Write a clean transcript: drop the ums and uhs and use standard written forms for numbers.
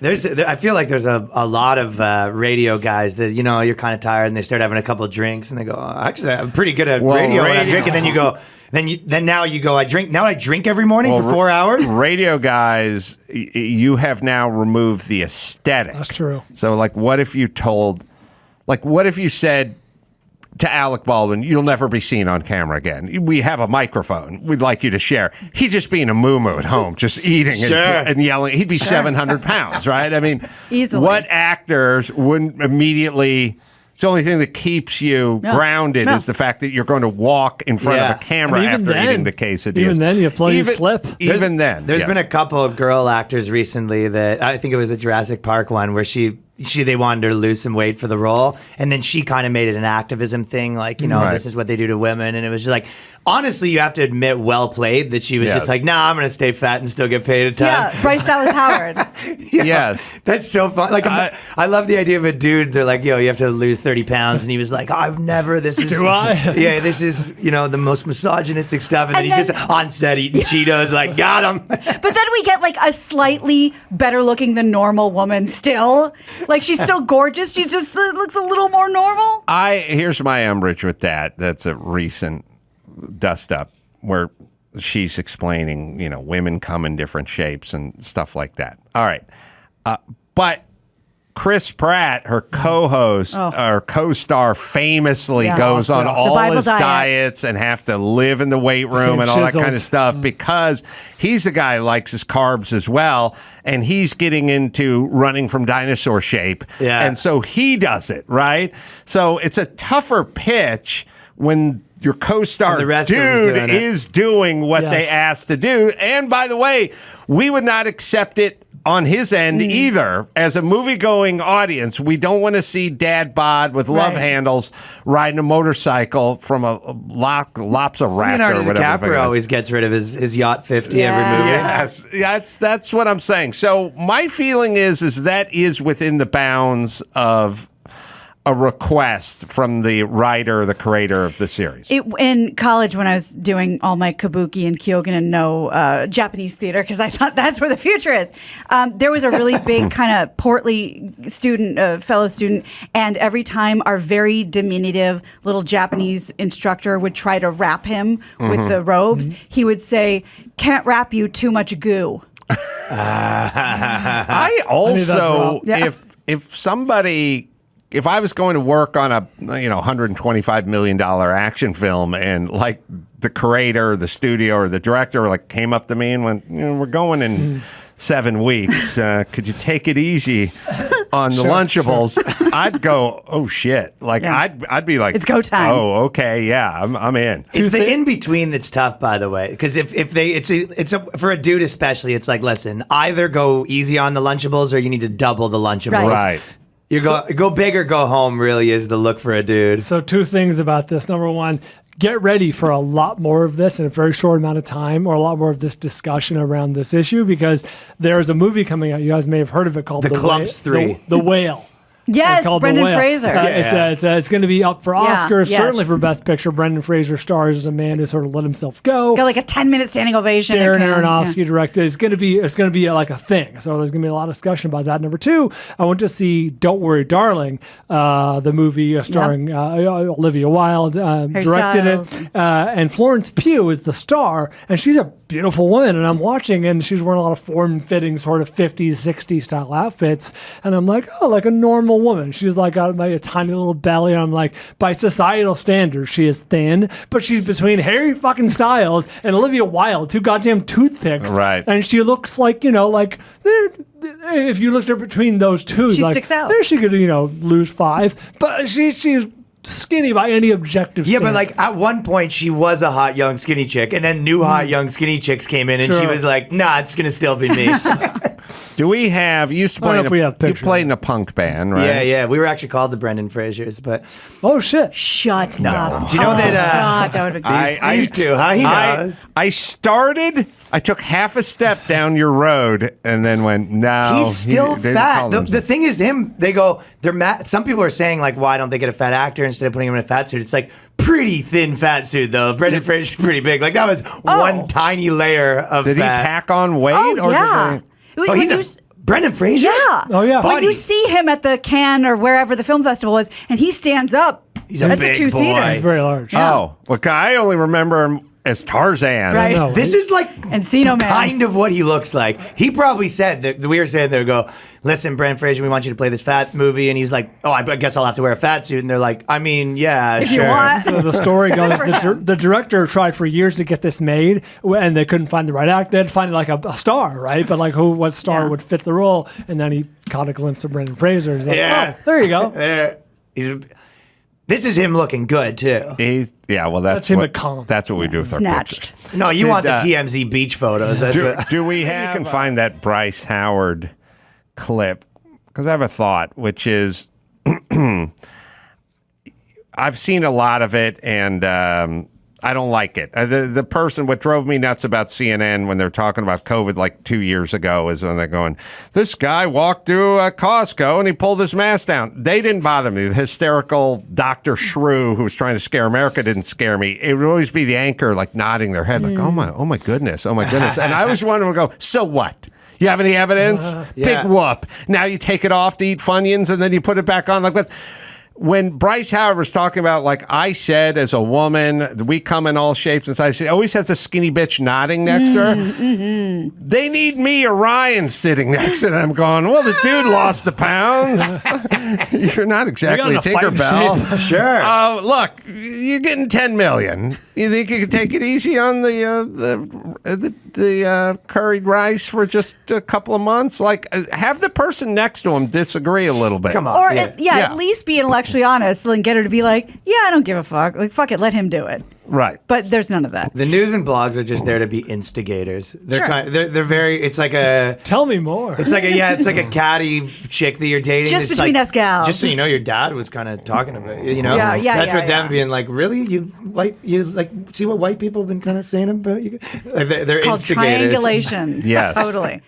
I feel like there's a lot of radio guys that, you're kind of tired and they start having a couple of drinks and they go, actually, I'm pretty good at radio when I drink. And then you go, now you go, I drink every morning for 4 hours. Radio guys, you have now removed the aesthetic. That's true. So, what if you said to Alec Baldwin, you'll never be seen on camera again. We have a microphone. We'd like you to share. He's just being a moo-moo at home, just eating and yelling. He'd be 700 pounds, right? I mean, easily. What actors wouldn't immediately... It's the only thing that keeps you grounded is the fact that you're going to walk in front of a camera after eating the quesadillas. Even then, you play slip. Even then. There's been a couple of girl actors recently that, I think it was the Jurassic Park one, where they wanted her to lose some weight for the role, and then she kind of made it an activism thing, this is what they do to women, and it was just like, honestly, you have to admit, well played, that she was just like, nah, I'm going to stay fat and still get paid a ton. Yeah, Bryce Dallas Howard. Yes. That's so fun. I love the idea of a dude, they're like, yo, you have to lose 30 pounds, and he was like, this is... Do I? Yeah, this is, the most misogynistic stuff, and then he's just on set eating Cheetos, like, got him. But then we get, a slightly better looking than normal woman still. She's still gorgeous. She just looks a little more normal. Here's my umbrage with that. That's a recent dust up where she's explaining, women come in different shapes and stuff like that. All right. But Chris Pratt, her co-host or co-star, famously goes on all his diets and have to live in the weight room and all that kind of stuff because he's a guy who likes his carbs as well, and he's getting into running from dinosaur shape. Yeah. And so he does it, right? So it's a tougher pitch when your co-star dude is doing what they asked to do. And by the way, we would not accept it on his end either. As a movie-going audience, we don't want to see dad bod with love handles riding a motorcycle from a Lopsa Raptor or whatever. DiCaprio always gets rid of his Yacht 50 every movie. Yes, that's what I'm saying. So my feeling is that is within the bounds of a request from the writer, the creator of the series. In college, when I was doing all my kabuki and Kyogen and no Japanese theater, because I thought that's where the future is, there was a really big kind of portly student, fellow student, and every time our very diminutive little Japanese instructor would try to wrap him with the robes, he would say, "Can't wrap you, too much goo." I also, if I was going to work on a $125 million action film and the creator, the studio, or the director came up to me and went, we're going in 7 weeks. Could you take it easy on the Lunchables? I'd go, oh shit! I'd be like, it's go time. Oh, okay, yeah, I'm in. It's the in between that's tough, by the way, because for a dude especially, it's like, listen, either go easy on the Lunchables or you need to double the Lunchables. Right. You go big or go home really is the look for a dude. So 2 things about this. Number one, get ready for a lot more of this in a very short amount of time, or a lot more of this discussion around this issue, because there's a movie coming out. You guys may have heard of it called The Clumps 3. The Whale. Yes, Brendan Fraser. It's going to be up for Oscars, certainly for Best Picture. Brendan Fraser stars as a man who sort of let himself go. Got a 10-minute standing ovation. Darren Aronofsky directed. It's going to be a thing. So there's going to be a lot of discussion about that. Number 2, I went to see Don't Worry, Darling, the movie starring Olivia Wilde, directed it, and Florence Pugh is the star, and she's a beautiful woman, and I'm watching, and she's wearing a lot of form-fitting sort of 50s, 60s style outfits, and I'm like, like a normal woman. She's got a tiny little belly, and I'm like, by societal standards, she is thin, but she's between Harry fucking Styles and Olivia Wilde, 2 goddamn toothpicks. Right. And she looks like, if you looked at between those two, she sticks out. There she could, lose 5, but she's skinny by any objective standard. But at one point she was a hot young skinny chick, and then new hot young skinny chicks came in, and she was like, nah, it's gonna still be me. Do we have? You used to play. You played in a punk band, right? Yeah. We were actually called the Brendan Frasers, but oh shit! Shut up. Do you know that? God, that would be these two, huh? He knows. I took half a step down your road and then went, no. He's still fat. The thing is, they're mad. Some people are saying, why don't they get a fat actor instead of putting him in a fat suit? It's pretty thin fat suit, though. Brendan Fraser's pretty big. That was one tiny layer of fat. Did he pack on weight? Oh, yeah. He's a Brendan Fraser? Yeah. Oh, yeah. When you Buddy. see him at the Cannes or wherever the film festival is, and he stands up, He's a that's big a two-seater. boy. It's very large. Oh, look, I only remember him as Tarzan. Right. No, This is like Encino Man. kind of what he looks like. He probably said that we were saying, they go, listen, Brendan Fraser, we want you to play this fat movie. And he's like, oh, I guess I'll have to wear a fat suit. And they're like, I mean, yeah, If sure. you want. The story goes, the director tried for years to get this made, and they couldn't find the right actor. They had to find like a star, right? But like what star Yeah. would fit the role? And then he caught a glimpse of Brendan Fraser. He's like, Yeah. oh, there you go. There. This is him looking good, too. Well, That's him at Cannes. That's what we do with our Snatched. pictures. No, you Did, want the TMZ beach photos. That's what. Do we have? You can find that Bryce Howard clip because I have a thought, which is I've seen a lot of it, and I don't like it. The person, what drove me nuts about CNN when they're talking about COVID like 2 years ago is when they're going, this guy walked through a Costco and he pulled his mask down. They didn't bother me. The hysterical Dr. Shrew who was trying to scare America didn't scare me. It would always be the anchor like nodding their head like, oh my goodness. And I always wanted to go, so what? You have any evidence? Yeah. Big whoop. Now you take it off to eat Funyuns and then you put it back on like that. When Bryce Howard was talking about, like I said, as a woman, we come in all shapes and sizes, she always has a skinny bitch nodding next to her. Mm-hmm. They need me or Ryan sitting next to them going, well, the dude lost the pounds. You're not exactly You're gonna fight Tinkerbell. Sure. Look, you're getting $10 million. You think you could take it easy on the curried rice for just a couple of months? Like, have the person next to him disagree a little bit. Come on. Or Yeah. at least be intellectually honest and get her to be like, yeah, I don't give a fuck. Like, fuck it, let him do it. Right. But there's none of that. The news and blogs are just there to be instigators. They're Sure. they're very. It's like a. Tell me more. It's like a catty chick that you're dating. Just It's between like, us gals. Just so you know, your dad was kind of talking about you. know, Yeah, that's what them yeah. being like. Really, you see what white people have been kind of saying about you. Like they're Called instigators. triangulation. Yes. Totally.